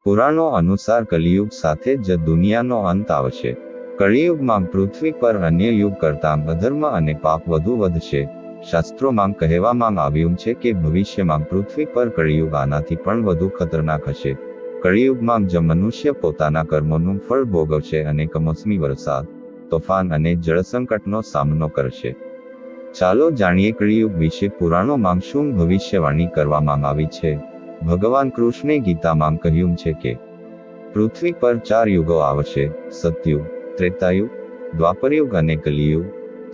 પુરાણો અનુસાર કલિયુગ સાથે જ દુનિયાનો અંત આવશે. કળિયુગમાં પૃથ્વી પર અન્ય યુગ કરતાં અધર્મ અને પાપ વધુ વધશે. શાસ્ત્રોમાં કહેવામાં આવ્યું છે કે ભવિષ્યમાં પૃથ્વી પર કળિયુગ આનાથી પણ વધુ ખતરનાક હશે. કળિયુગમાં જ મનુષ્ય પોતાના કર્મોનું ફળ ભોગવશે અને કમોસમી વરસાદ, તોફાન અને જળસંકટનો સામનો કરશે. ચાલો જાણીએ કળિયુગ વિશે પુરાણોમાં શું ભવિષ્યવાણી કરવામાં આવી છે. ભગવાન કૃષ્ણે ગીતામાં કહ્યું છે કે પૃથ્વી પર 4 યુગો આવશે: સતયુગ, ત્રેતાયુગ, દ્વાપરયુગ અને કલિયુગ.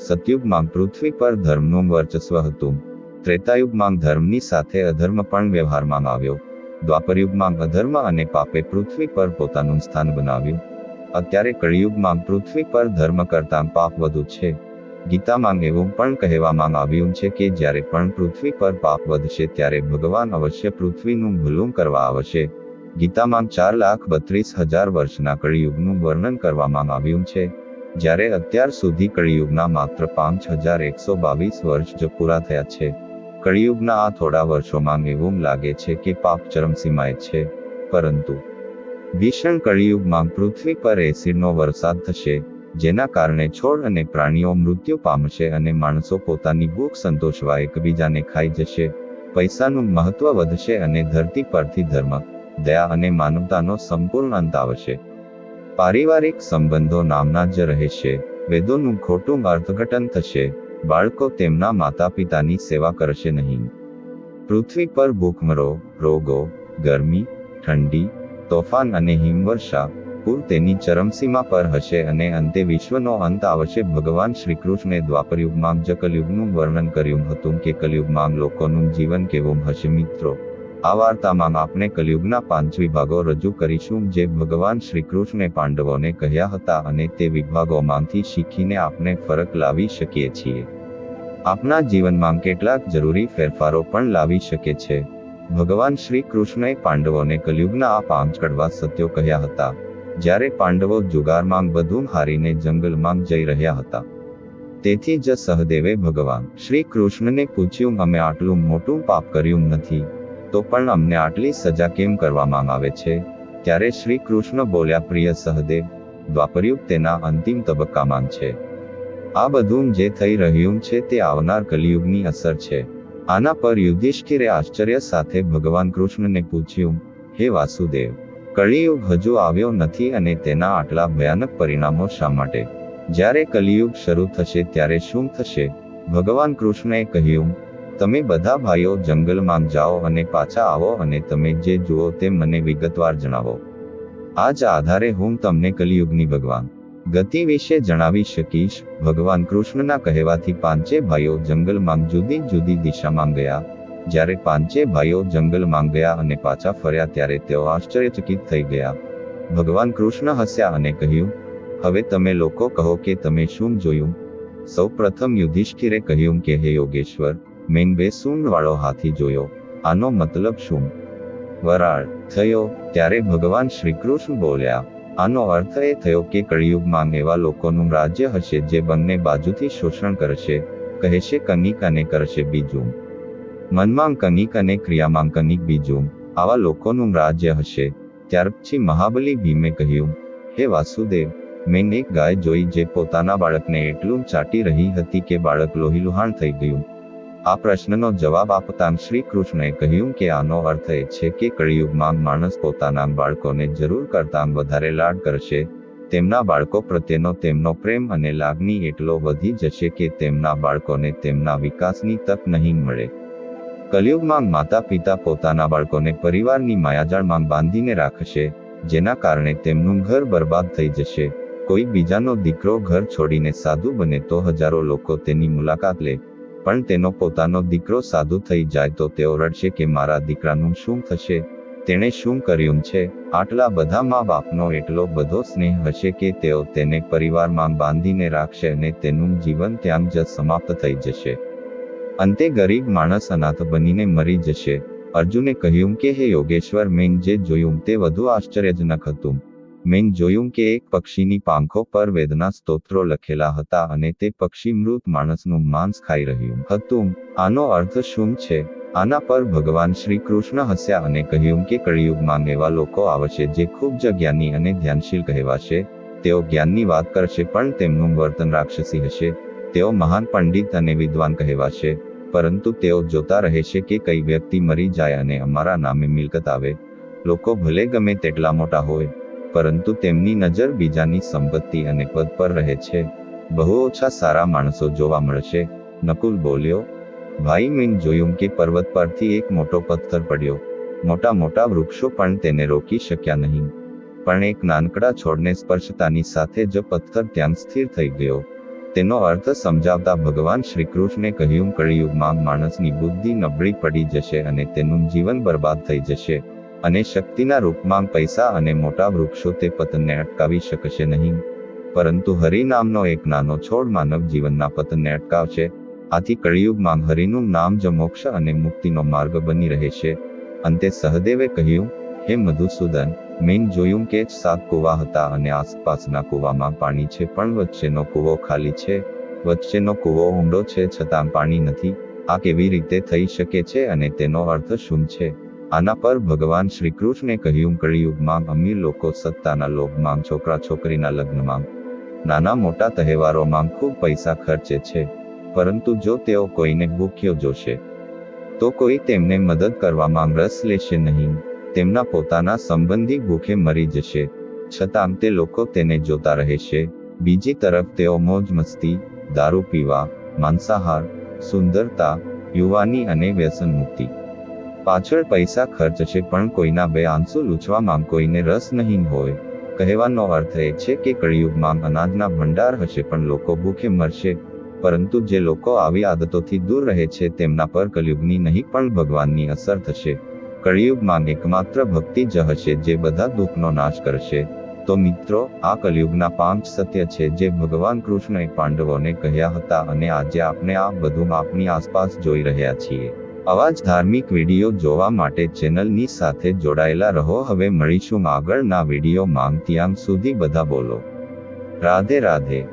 સતયુગમાં પૃથ્વી પર ધર્મનું વર્ચસ્વ હતું. ત્રેતાયુગમાં ધર્મની સાથે અધર્મ પણ વ્યવહારમાં આવ્યો. દ્વાપરયુગમાં અધર્મ અને પાપે પૃથ્વી પર પોતાનું સ્થાન બનાવ્યું. અત્યારે કળિયુગમાં પૃથ્વી પર ધર્મ કરતાં પાપ વધુ છે. ગીતામાં એવું પણ કહેવામાં આવ્યું છે કે જ્યારે પણ પૃથ્વી પર પાપ વધશે ત્યારે ભગવાન અવશ્ય પૃથ્વીનું ભલું કરવા આવશે. ગીતામાં 4,32,000 વર્ષના કળિયુગનું વર્ણન કરવામાં આવ્યું છે, જ્યારે અત્યાર સુધી કળિયુગના માત્ર 5,122 વર્ષ જ પૂરા થયા છે. કળિયુગના આ થોડા વર્ષોમાં એવું લાગે છે કે પાપ ચરમસીમાએ છે, પરંતુ ભીષણ કળિયુગમાં પૃથ્વી પર એસિડનો વરસાદ થશે, જેના કારણે છોડ અને પ્રાણીઓ મૃત્યુ પામશે અને માણસો પોતાની ભૂખ સંતોષવા એકબીજાને ખાઈ જશે. પૈસાનું મહત્વ વધશે અને ધરતી પરથી ધર્મ, દયા અને માનવતાનો સંપૂર્ણ અંત આવશે. પારિવારિક સંબંધો નામના જ રહેશે. વેદોનું ખોટું અર્થઘટન થશે. બાળકો તેમના માતા પિતાની સેવા કરશે નહીં. પૃથ્વી પર ભૂખમરો, રોગો, ગરમી, ઠંડી, તોફાન અને હિમવર્ષા, પૂર તેની ચરમસીમા પર હશે અને અંતે વિશ્વનો અંત આવશે. ભગવાન શ્રીકૃષ્ણે દ્વાપરયુગમાં જ કલયુગનું વર્ણન કર્યું હતું કે કલયુગમાં લોકોનું જીવન કેવું હશે. મિત્રો, આ વાર્તામાં આપણે કલયુગના 5 વિભાગો રજૂ કરીશું જે ભગવાન શ્રીકૃષ્ણે પાંડવોને કહ્યા હતા અને તે વિભાગોમાંથી શીખીને આપણે ફરક લાવી શકીએ છીએ. આપણા જીવનમાં કેટલાક જરૂરી ફેરફારો પણ લાવી શકે છે. ભગવાન શ્રી કૃષ્ણએ પાંડવોને કલયુગના આ 5 કડવા સત્યો કહ્યા હતા, જ્યારે પાંડવો જુગારમાં બધું હારીને જંગલમાં જઈ રહ્યા હતા. તેથી જ સહદેવે ભગવાન શ્રી કૃષ્ણને પૂછ્યું, અમે આટલું મોટું પાપ કર્યું નથી, તો પણ અમને આટલી સજા કેમ કરવામાં આવે છે? ત્યારે શ્રી કૃષ્ણ બોલ્યા, પ્રિય સહદેવ, દ્વાપરયુગ તેના અંતિમ તબક્કામાં છે. આ બધું જે થઈ રહ્યું છે તે આવનાર કલિયુગની અસર છે. આના પર યુધિષ્ઠિરે આશ્ચર્ય સાથે ભગવાન કૃષ્ણને પૂછ્યું, હે વાસુદેવ, કલિયુગ હજુ આવ્યો નથી અને તેના આટલા ભયાનક પરિણામો શા માટે? જ્યારે કલિયુગ શરૂ થશે ત્યારે શું થશે? ભગવાન કૃષ્ણએ કહ્યું, તમે બધા ભાઈઓ જંગલમાં જાઓ અને પાછા આવો અને તમે જે જુઓ તે મને વિગતવાર જણાવો. આ જ આધારે હું તમને કલિયુગની ભગવાન ગતિ વિશે જણાવી શકીશ. ભગવાન કૃષ્ણના કહેવાથી 5 ભાઈઓ જંગલમાં જુદી જુદી દિશામાં ગયા. જ્યારે 5 ભાઈઓ જંગલમાં ગયા અને પાછા ફર્યા ત્યારે તેઓ આશ્ચર્યચકિત થઈ ગયા. ભગવાન કૃષ્ણ હસ્યા અને કહ્યું, હવે તમે લોકો કહો કે તમે શું જોયું? સૌ પ્રથમ યુધિષ્ઠિરે કહ્યું કે હે યોગેશ્વર, મેં 2 સૂંઢવાળો હાથી જોયો. આનો મતલબ શું? વરાળ થયો. ત્યારે ભગવાન શ્રી કૃષ્ણ બોલ્યા, આનો અર્થ એ થયો કે કળિયુગમાં એવા લોકોનું રાજ્ય હશે જે બંને બાજુથી શોષણ કરશે, કહેશે કનિક અને કરશે બીજું. મનમાં કનિક અને ક્રિયામાં કનિક બીજું. આવા લોકોનું રાજ્ય હશે. ત્યાર પછી મહાબલી ભીમે કહ્યું, હે વાસુદેવ, મેં એક ગાય જોઈ જે પોતાના બાળકને એટલું ચાટી રહી હતી કે બાળક લોહીલુહાણ થઈ ગયું. આ પ્રશ્નનો જવાબ આપતાં શ્રી કૃષ્ણએ કહ્યું કે આનો અર્થ એ છે કે કળિયુગમાં માણસ પોતાના બાળકોને જરૂર કરતાં વધારે લાડ કરશે. તેમના બાળકો પ્રત્યેનો તેમનો પ્રેમ અને લાગણી એટલો વધી જશે કે તેમના બાળકોને તેમના વિકાસની તક નહીં મળે. કલયુગમાં માતા પિતા પોતાના બાળકોને પરિવારની માયાજાળમાં બાંધીને રાખશે, જેના કારણે તેમનું ઘર બરબાદ થઈ જશે. કોઈ બીજાનો દીકરો ઘર છોડીને સાધુ બને તો હજારો લોકો તેની મુલાકાત લે, પણ તેનો પોતાનો દીકરો સાધુ થઈ જાય તો તેઓ રડશે કે મારા દીકરાનું શું થશે, તેણે શું કર્યું છે. આટલા બધા મા બાપનો એટલો બધો સ્નેહ હશે કે તેઓ તેને પરિવારમાં બાંધીને રાખશે અને તેનું જીવન ત્યાં જ સમાપ્ત થઈ જશે. અંતે ગરીબ માણસ અનાથ બનીને મરી જશે. અર્જુને કહ્યું કે હે યોગેશ્વર, મેં જે જોયું તે વધુ આશ્ચર્યજનક હતું. મેં જોયું કે એક પક્ષીની પાંખો પર વેદના સ્તોત્રો લખેલા હતા અને તે પક્ષી મૃત માણસનું માંસ ખાઈ રહ્યું હતું. આનો અર્થ શું છે? આના પર ભગવાન શ્રી કૃષ્ણ હસ્યા અને કહ્યું કે કળિયુગમાં એવા લોકો આવશે જે ખૂબ જ જ્ઞાની અને ધ્યાનશીલ કહેવાશે. તેઓ જ્ઞાનની વાત કરશે પણ તેમનું વર્તન રાક્ષસી હશે. તેઓ મહાન પંડિત અને વિદ્વાન કહેવાશે, પરંતુ તેઓ જોતા રહેશે કે કઈ વ્યક્તિ મરી જાય અને અમારા નામે મિલકત આવે. લોકો ભલે ગમે તેટલા મોટા હોય, પરંતુ તેમની નજર બીજાની સંપત્તિ અને પદ પર રહે છે. બહુ ઓછા સારા માણસો જોવા મળશે. નકુલ બોલ્યો, ભાઈ મેં જોયું કે પર્વત પરથી એક મોટો પથ્થર પડ્યો. મોટા મોટા વૃક્ષો પણ તેને રોકી શક્યા નહીં, પણ એક નાનકડા છોડને સ્પર્શતાની સાથે જ પથ્થર ત્યાં સ્થિર થઈ ગયો. તેનો અર્થ સમજાવતા ભગવાન શ્રી કૃષ્ણે કહ્યું, કળિયુગમાં માણસની બુદ્ધિ નબળી પડી જશે અને તેનું જીવન બરબાદ થઈ જશે, અને શક્તિના રૂપમાં પૈસા અને મોટા વૃક્ષો તે પતનને અટકાવી શકશે નહીં, પરંતુ હરિ નામનો એક નાનો છોડ માનવ જીવનના પતનને અટકાવશે. આથી કળિયુગમાં હરિનું નામ જ મોક્ષ અને મુક્તિનો માર્ગ બની રહેશે. અંતે સહદેવે કહ્યું, હે મધુસૂદન, મેં જોયું કે 7 કૂવા હતા અને આસપાસના કૂવામાં પાણી છે, પણ વચ્ચેનો કૂવો ખાલી છે. વચ્ચેનો કૂવો ઊંડો છે છતાં પાણી નથી. આ કેવી રીતે થઈ શકે છે અને તેનો અર્થ શું છે? આના પર ભગવાન શ્રી કૃષ્ણે કહ્યું, કળિયુગમાં અમીર લોકો સત્તાના લોભમાં, છોકરા છોકરીના લગ્નમાં, નાના મોટા તહેવારોમાં ખૂબ પૈસા ખર્ચે છે, પરંતુ જો તેઓ કોઈને ભૂખ્યો જોશે તો કોઈ તેમને મદદ કરવામાં રસ લેશે નહીં. તેમના પોતાના સંબંધી ભૂખે મરી જશે, છતાં તે લોકો તેને જોતા રહેશે. બીજી તરફ તેઓ મોજ મસ્તી, દારૂ પીવા, માંસાહાર, સુંદરતા, યુવાની અને વ્યસન મુક્તિ પાછળ પૈસા ખર્ચશે, પણ કોઈના બે આંસુ લૂછવામાં કોઈને રસ નહીં હોય. કહેવાનો અર્થ એ છે કે કળિયુગમાં અનાજના ભંડાર હશે પણ લોકો ભૂખે મરશે. પરંતુ જે લોકો આવી આદતોથી દૂર રહે છે તેમના પર કળિયુગની નહીં પણ ભગવાનની અસર થશે. કળિયુગમાં એકમાત્ર ભક્તિ જ હશે જે બધા દુઃખનો નાશ કરશે. તો મિત્રો, આ કળિયુગના 5 સત્ય છે જે ભગવાન કૃષ્ણએ પાંડવોને કહ્યા હતા, અને આજે આપણે આ બધું આપણી આસપાસ જોઈ રહ્યા છીએ. આવા જ ધાર્મિક વિડીયો જોવા માટે ચેનલની સાથે જોડાયેલા રહો. હવે મળીશું આગળના વિડીયોમાં. ત્યાં સુધી બધા બોલો રાધે રાધે.